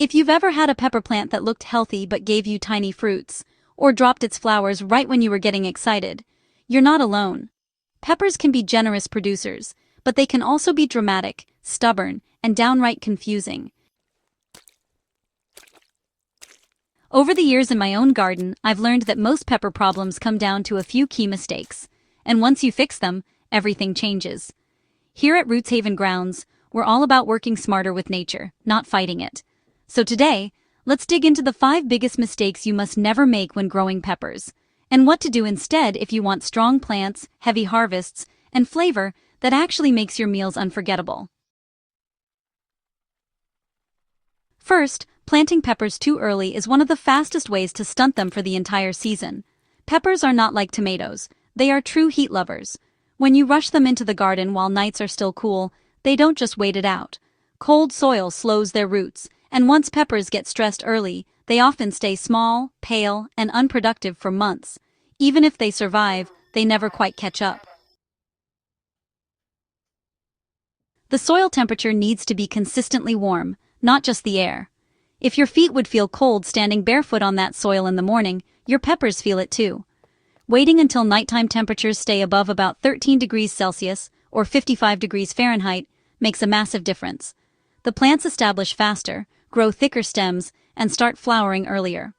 If you've ever had a pepper plant that looked healthy but gave you tiny fruits, or dropped its flowers right when you were getting excited, you're not alone. Peppers can be generous producers, but they can also be dramatic, stubborn, and downright confusing. Over the years in my own garden, I've learned that most pepper problems come down to a few key mistakes, and once you fix them, everything changes. Here at Rootshaven Grounds, we're all about working smarter with nature, not fighting it. So today, let's dig into the 5 biggest mistakes you must never make when growing peppers, and what to do instead if you want strong plants, heavy harvests, and flavor that actually makes your meals unforgettable. First, planting peppers too early is one of the fastest ways to stunt them for the entire season. Peppers are not like tomatoes, they are true heat lovers. When you rush them into the garden while nights are still cool, they don't just wait it out. Cold soil slows their roots, and once peppers get stressed early, they often stay small, pale, and unproductive for months. Even if they survive, they never quite catch up. The soil temperature needs to be consistently warm, not just the air. If your feet would feel cold standing barefoot on that soil in the morning, your peppers feel it too. Waiting until nighttime temperatures stay above about 13 degrees Celsius or 55 degrees Fahrenheit makes a massive difference. The plants establish faster, grow thicker stems, and start flowering earlier.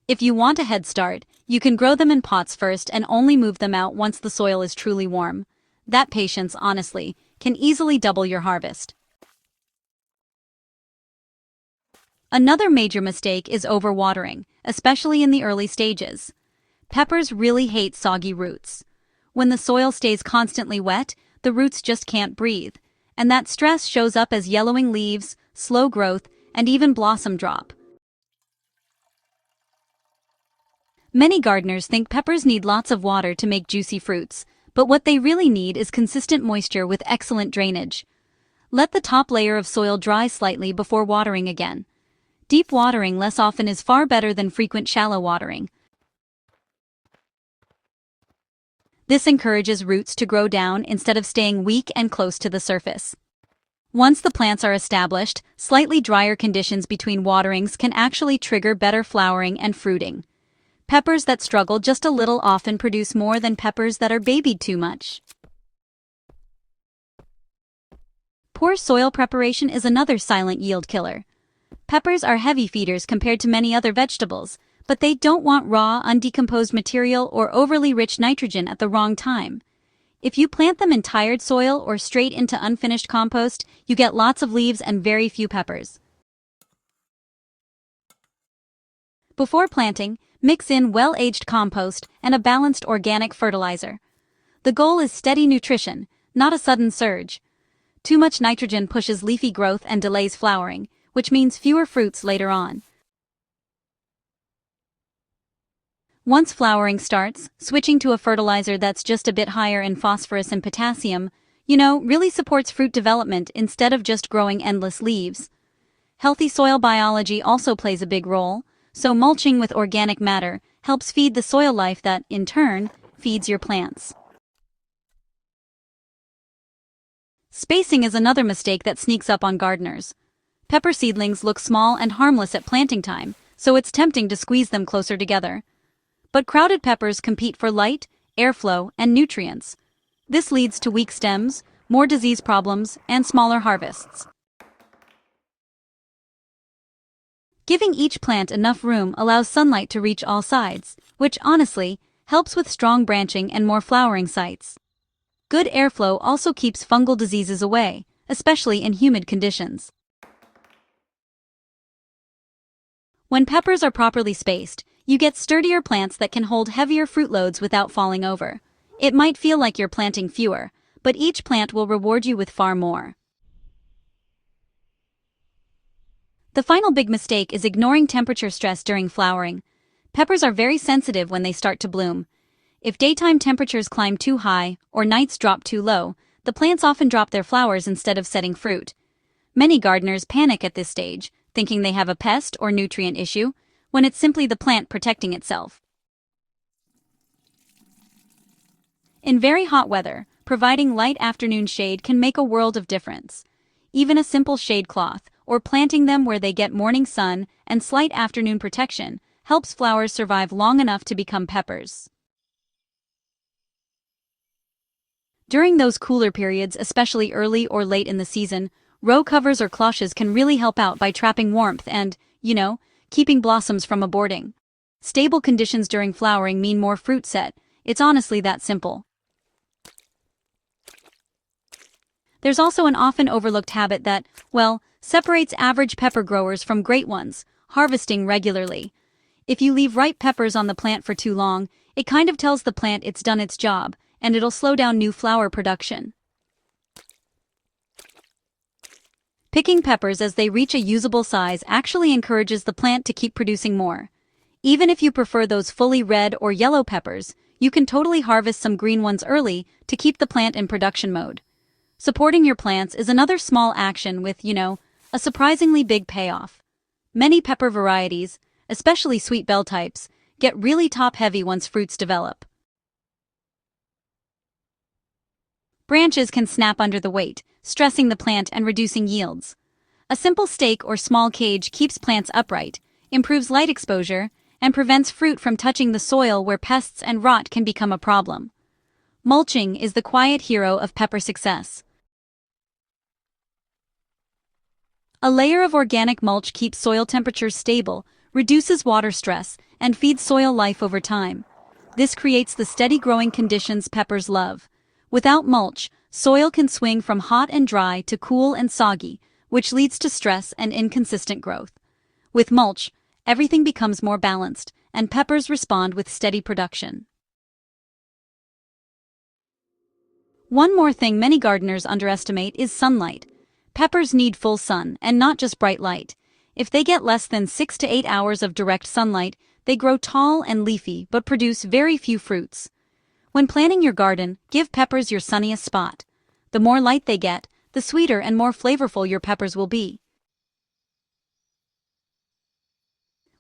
If you want a head start, you can grow them in pots first and only move them out once the soil is truly warm. That patience, honestly, can easily double your harvest. Another major mistake is overwatering, especially in the early stages. Peppers really hate soggy roots. When the soil stays constantly wet, the roots just can't breathe, and that stress shows up as yellowing leaves, slow growth, and even blossom drop. Many gardeners think peppers need lots of water to make juicy fruits, but what they really need is consistent moisture with excellent drainage. Let the top layer of soil dry slightly before watering again. Deep watering less often is far better than frequent shallow watering. This encourages roots to grow down instead of staying weak and close to the surface. Once the plants are established, slightly drier conditions between waterings can actually trigger better flowering and fruiting. Peppers that struggle just a little often produce more than peppers that are babied too much. Poor soil preparation is another silent yield killer. Peppers are heavy feeders compared to many other vegetables, but they don't want raw, undecomposed material or overly rich nitrogen at the wrong time. If you plant them in tired soil or straight into unfinished compost, you get lots of leaves and very few peppers. Before planting, mix in well-aged compost and a balanced organic fertilizer. The goal is steady nutrition, not a sudden surge. Too much nitrogen pushes leafy growth and delays flowering, which means fewer fruits later on. Once flowering starts, switching to a fertilizer that's just a bit higher in phosphorus and potassium, really supports fruit development instead of just growing endless leaves. Healthy soil biology also plays a big role, so mulching with organic matter helps feed the soil life that, in turn, feeds your plants. Spacing is another mistake that sneaks up on gardeners. Pepper seedlings look small and harmless at planting time, so it's tempting to squeeze them closer together. But crowded peppers compete for light, airflow, and nutrients. This leads to weak stems, more disease problems, and smaller harvests. Giving each plant enough room allows sunlight to reach all sides, which, honestly, helps with strong branching and more flowering sites. Good airflow also keeps fungal diseases away, especially in humid conditions. When peppers are properly spaced, you get sturdier plants that can hold heavier fruit loads without falling over. It might feel like you're planting fewer, but each plant will reward you with far more. The final big mistake is ignoring temperature stress during flowering. Peppers are very sensitive when they start to bloom. If daytime temperatures climb too high or nights drop too low, the plants often drop their flowers instead of setting fruit. Many gardeners panic at this stage, thinking they have a pest or nutrient issue, when it's simply the plant protecting itself. In very hot weather, providing light afternoon shade can make a world of difference. Even a simple shade cloth, or planting them where they get morning sun and slight afternoon protection, helps flowers survive long enough to become peppers. During those cooler periods, especially early or late in the season, row covers or cloches can really help out by trapping warmth and, keeping blossoms from aborting. Stable conditions during flowering mean more fruit set. It's honestly that simple. There's also an often overlooked habit that, separates average pepper growers from great ones: harvesting regularly. If you leave ripe peppers on the plant for too long, it kind of tells the plant it's done its job, and it'll slow down new flower production. Picking peppers as they reach a usable size actually encourages the plant to keep producing more. Even if you prefer those fully red or yellow peppers, you can totally harvest some green ones early to keep the plant in production mode. Supporting your plants is another small action with, a surprisingly big payoff. Many pepper varieties, especially sweet bell types, get really top-heavy once fruits develop. Branches can snap under the weight, stressing the plant and reducing yields. A simple stake or small cage keeps plants upright, improves light exposure, and prevents fruit from touching the soil where pests and rot can become a problem. Mulching is the quiet hero of pepper success. A layer of organic mulch keeps soil temperatures stable, reduces water stress, and feeds soil life over time. This creates the steady growing conditions peppers love. Without mulch, soil can swing from hot and dry to cool and soggy, which leads to stress and inconsistent growth. With mulch, everything becomes more balanced, and peppers respond with steady production. One more thing many gardeners underestimate is sunlight. Peppers need full sun, and not just bright light. If they get less than 6 to 8 hours of direct sunlight, they grow tall and leafy but produce very few fruits. When planting your garden, give peppers your sunniest spot. The more light they get, the sweeter and more flavorful your peppers will be.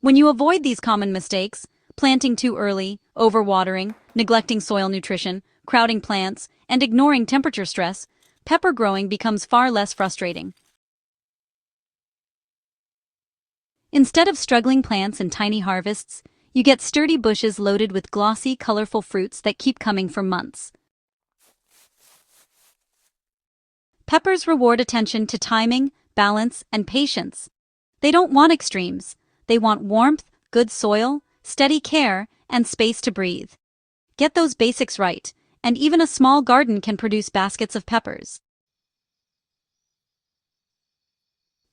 When you avoid these common mistakes, planting too early, overwatering, neglecting soil nutrition, crowding plants, and ignoring temperature stress, pepper growing becomes far less frustrating. Instead of struggling plants and tiny harvests, you get sturdy bushes loaded with glossy, colorful fruits that keep coming for months. Peppers reward attention to timing, balance, and patience. They don't want extremes. They want warmth, good soil, steady care, and space to breathe. Get those basics right, and even a small garden can produce baskets of peppers.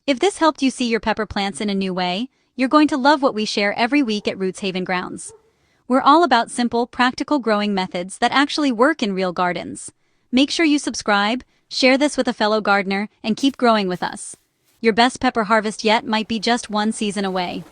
If this helped you see your pepper plants in a new way, you're going to love what we share every week at Rootshaven Grounds. We're all about simple, practical growing methods that actually work in real gardens. Make sure you subscribe, share this with a fellow gardener, and keep growing with us. Your best pepper harvest yet might be just one season away.